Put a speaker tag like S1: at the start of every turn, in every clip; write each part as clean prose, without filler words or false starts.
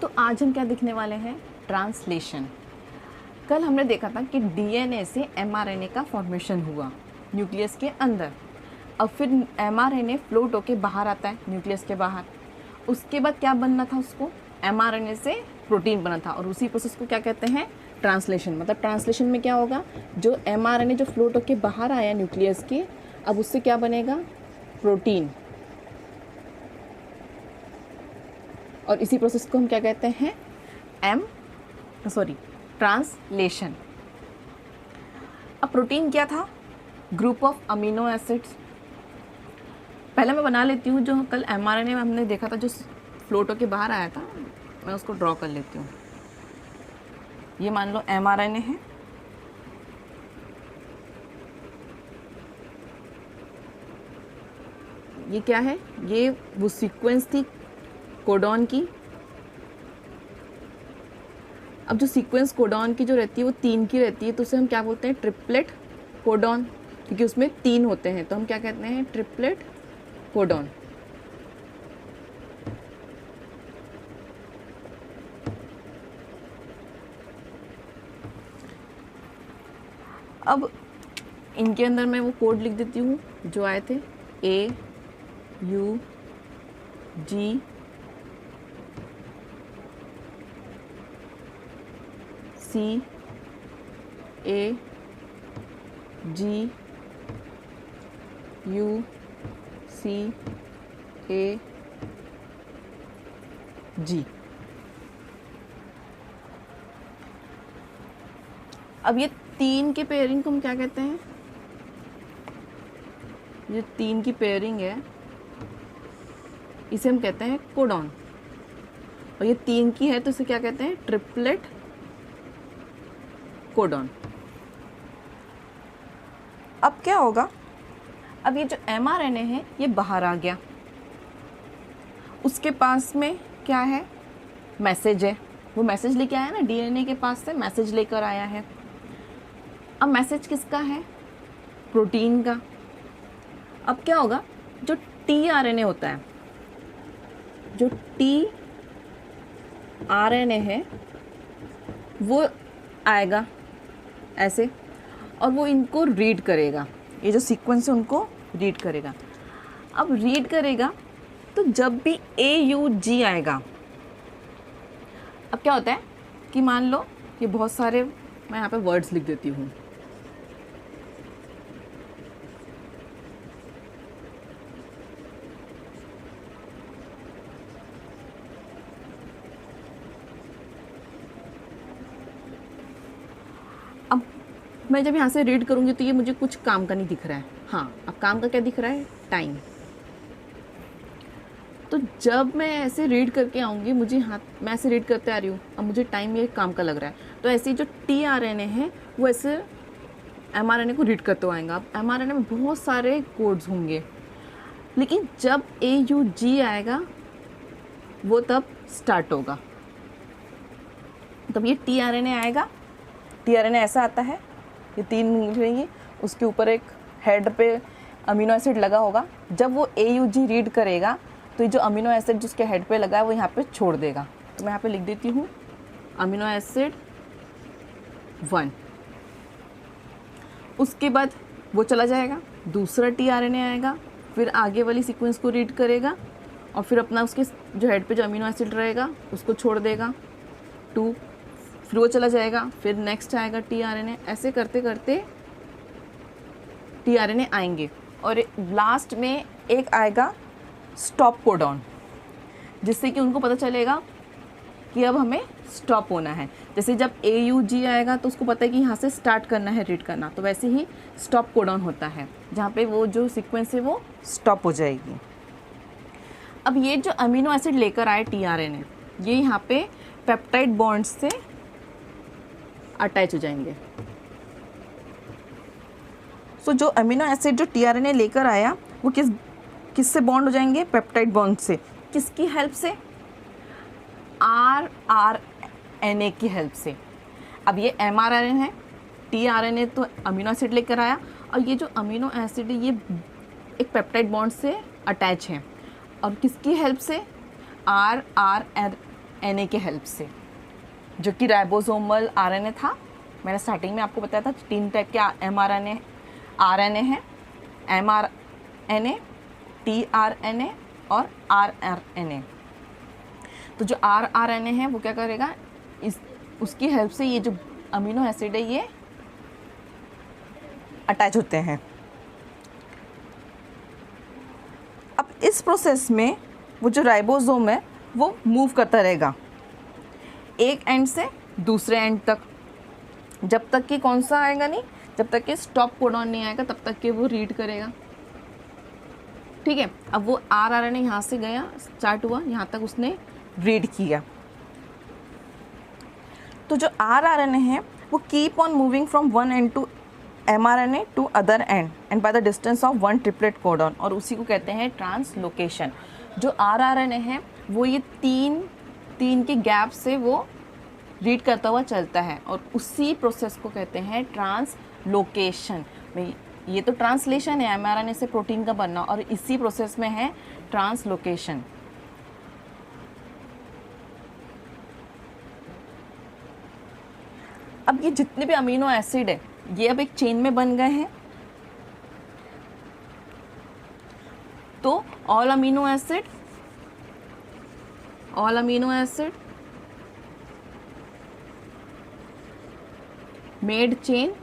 S1: तो आज हम क्या देखने वाले हैं, ट्रांसलेशन। कल हमने देखा था कि डीएनए से एमआरएनए का फॉर्मेशन हुआ न्यूक्लियस के अंदर। अब फिर एमआरएनए फ्लोट होके बाहर आता है न्यूक्लियस के बाहर। उसके बाद क्या बनना था, उसको एमआरएनए से प्रोटीन बना था और उसी प्रोसेस को क्या कहते हैं, ट्रांसलेशन। मतलब ट्रांसलेशन में क्या होगा, जो एमआरएनए जो फ्लोट होके बाहर आया न्यूक्लियस के, अब उससे क्या बनेगा, प्रोटीन। और इसी प्रोसेस को हम क्या कहते हैं, ट्रांसलेशन। अब प्रोटीन क्या था, ग्रुप ऑफ अमीनो एसिड्स। पहले मैं बना लेती हूँ, जो कल एमआरएनए में हमने देखा था जो फ्लोट होके बाहर आया था, मैं उसको ड्रॉ कर लेती हूँ। ये मान लो एमआरएनए है, ये क्या है, ये वो सीक्वेंस थी कोडॉन की। अब जो सीक्वेंस कोडॉन की जो रहती है वो 3 की रहती है, तो उसे हम क्या बोलते हैं, ट्रिपलेट कोडॉन, क्योंकि उसमें 3 होते हैं, तो हम क्या कहते हैं, ट्रिपलेट कोडॉन। अब इनके अंदर मैं वो कोड लिख देती हूँ जो आए थे, A U G C A G U C A G। अब ये 3 के पेयरिंग को हम क्या कहते हैं, ये 3 की पेयरिंग है, इसे हम कहते हैं कोडॉन। और ये 3 की है तो इसे क्या कहते हैं, ट्रिपलेट कोडॉन। अब क्या होगा, अब ये जो एमआरएनए है ये बाहर आ गया, उसके पास में क्या है, मैसेज है। वो मैसेज लेके आया ना, डीएनए के पास से मैसेज लेकर आया है। अब मैसेज किसका है, प्रोटीन का। अब क्या होगा, जो टीआरएनए होता है, जो टीआरएनए है वो आएगा ऐसे, और वो इनको रीड करेगा, ये जो सीक्वेंस है उनको रीड करेगा। अब रीड करेगा तो जब भी AUG आएगा, अब क्या होता है कि मान लो ये बहुत सारे, मैं यहाँ पे वर्ड्स लिख देती हूँ। अब मैं जब यहाँ से रीड करूँगी तो ये मुझे कुछ काम का नहीं दिख रहा है। हाँ, अब काम का क्या दिख रहा है, टाइम। तो जब मैं ऐसे रीड करके आऊँगी, मुझे हाथ, मैं ऐसे रीड करते आ रही हूँ, अब मुझे टाइम ये काम का लग रहा है, तो ऐसे ही जो टीआरएनए है वो ऐसे एमआरएनए को रीड करते आएगा। अब एमआरएनए में बहुत सारे कोड्स होंगे, लेकिन जब AUG आएगा वो तब स्टार्ट होगा। तब ये टीआरएनए आएगा, टीआरएनए ऐसा आता है, ये 3 रहेंगी, उसके ऊपर एक हेड पे अमीनो एसिड लगा होगा। जब वो AUG रीड करेगा तो ये जो अमीनो एसिड जिसके हेड पे लगा है वो यहाँ पे छोड़ देगा। तो मैं यहाँ पे लिख देती हूँ अमीनो एसिड 1। उसके बाद वो चला जाएगा, दूसरा टीआरएनए आएगा, फिर आगे वाली सीक्वेंस को रीड करेगा और फिर अपना उसके जो हेड पे जो अमीनो एसिड रहेगा उसको छोड़ देगा 2, फिर वो चला जाएगा, फिर नेक्स्ट आएगा टीआरएनए। ऐसे करते करते टीआरएनए आएंगे और लास्ट में एक आएगा स्टॉप कोडॉन, जिससे कि उनको पता चलेगा कि अब हमें स्टॉप होना है। जैसे जब AUG आएगा तो उसको पता है कि यहाँ से स्टार्ट करना है, रीड करना, तो वैसे ही स्टॉप कोडॉन होता है, जहाँ पे वो जो सीक्वेंस है वो स्टॉप हो जाएगी। अब ये जो अमीनो एसिड लेकर आए टीआरएनए, ये यहाँ पे पेप्टाइड बॉन्ड से अटैच हो जाएंगे। सो जो अमीनो एसिड जो टीआरएनए लेकर आया वो किससे बॉन्ड हो जाएंगे, पेप्टाइड बॉन्ड से। किसकी हेल्प से, rRNA की हेल्प से। अब ये mRNA है, टीआरएनए तो अमीनो एसिड लेकर आया, और ये जो अमीनो एसिड है ये एक पेप्टाइड बॉन्ड से अटैच है, और किसकी हेल्प से, एन ए के हेल्प से, जो कि राइबोसोमल आरएनए था। मैंने स्टार्टिंग में आपको बताया था 3 टाइप के mRNA आरएनए हैं, mRNA, tRNA और rRNA। तो जो rRNA है वो क्या करेगा, उसकी हेल्प से ये जो अमीनो एसिड है ये अटैच होते हैं। अब इस प्रोसेस में वो जो राइबोसोम है वो मूव करता रहेगा एक एंड से दूसरे एंड तक, जब तक कि कौन सा आएगा नहीं, जब तक कि स्टॉप कोडॉन नहीं आएगा तब तक कि वो रीड करेगा। ठीक है, अब वो rRNA यहाँ से गया, स्टार्ट हुआ, यहाँ तक उसने रीड किया। तो जो rRNA है वो keep on moving from one end to mRNA to other end and by the distance of 1 triplet codon, और उसी को कहते हैं ट्रांसलोकेशन। जो rRNA है वो ये तीन के गैप से वो रीड करता हुआ चलता है, और उसी प्रोसेस को कहते हैं ट्रांसलोकेशन। ये तो ट्रांसलेशन है mRNA से प्रोटीन का बनना, और इसी प्रोसेस में है ट्रांसलोकेशन। अब ये जितने भी अमीनो एसिड है ये अब एक चेन में बन गए हैं। तो all amino acid made chain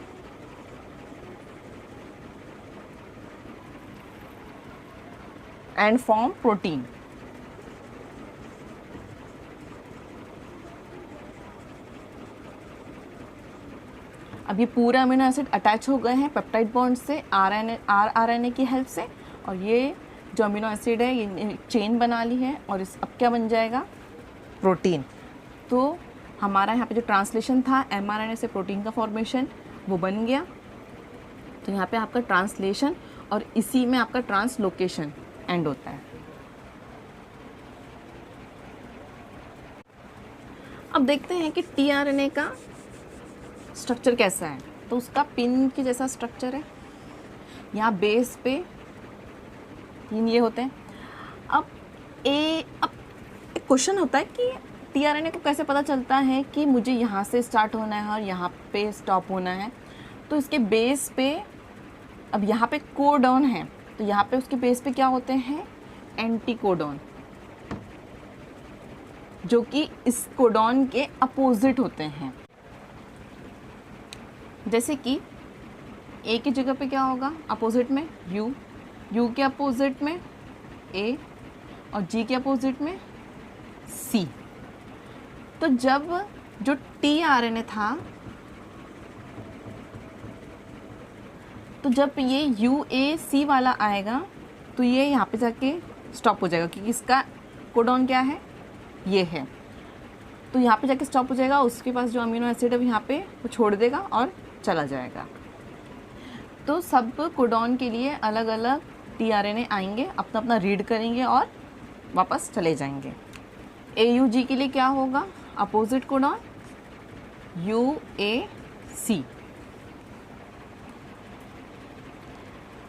S1: and form protein. अब ये पूरे अमीनो एसिड अटैच हो गए हैं पेप्टाइड बॉन्ड से rRNA की हेल्प से, और ये जो अमीनो एसिड है ये चेन बना ली है, और इस अब क्या बन जाएगा, प्रोटीन। तो हमारा यहाँ पे जो ट्रांसलेशन था mRNA से प्रोटीन का फॉर्मेशन वो बन गया। तो यहाँ पे आपका ट्रांसलेशन और इसी में आपका ट्रांसलोकेशन एंड होता है। अब देखते हैं कि tRNA का स्ट्रक्चर कैसा है। तो उसका पिन के जैसा स्ट्रक्चर है, यहाँ बेस पे 3 ये होते हैं। अब एक क्वेश्चन होता है कि tRNA को कैसे पता चलता है कि मुझे यहाँ से स्टार्ट होना है और यहाँ पे स्टॉप होना है। तो इसके बेस पे, अब यहाँ पे कोडॉन है तो यहाँ पे उसके बेस पे क्या होते हैं, एंटीकोडॉन, जो कि इस कोडॉन के अपोजिट होते हैं। जैसे कि ए की जगह पे क्या होगा अपोजिट में, यू के अपोजिट में ए, और जी के अपोजिट में सी। तो जब जो tRNA था, तो जब ये UAC वाला आएगा तो ये यहाँ पे जाके स्टॉप हो जाएगा, क्योंकि इसका कोडॉन क्या है, ये है। तो यहाँ पे जाके स्टॉप हो जाएगा, उसके पास जो अमीनो एसिड है यहाँ पे वो छोड़ देगा और चला जाएगा। तो सब कोडॉन के लिए अलग अलग tRNA आएंगे, अपना अपना रीड करेंगे और वापस चले जाएंगे। AUG के लिए क्या होगा, अपोजिट कोडॉन UAC।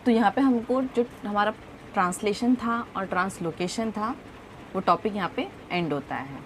S1: तो यहाँ पे हमको जो हमारा ट्रांसलेशन था और ट्रांसलोकेशन था वो टॉपिक यहाँ पे एंड होता है।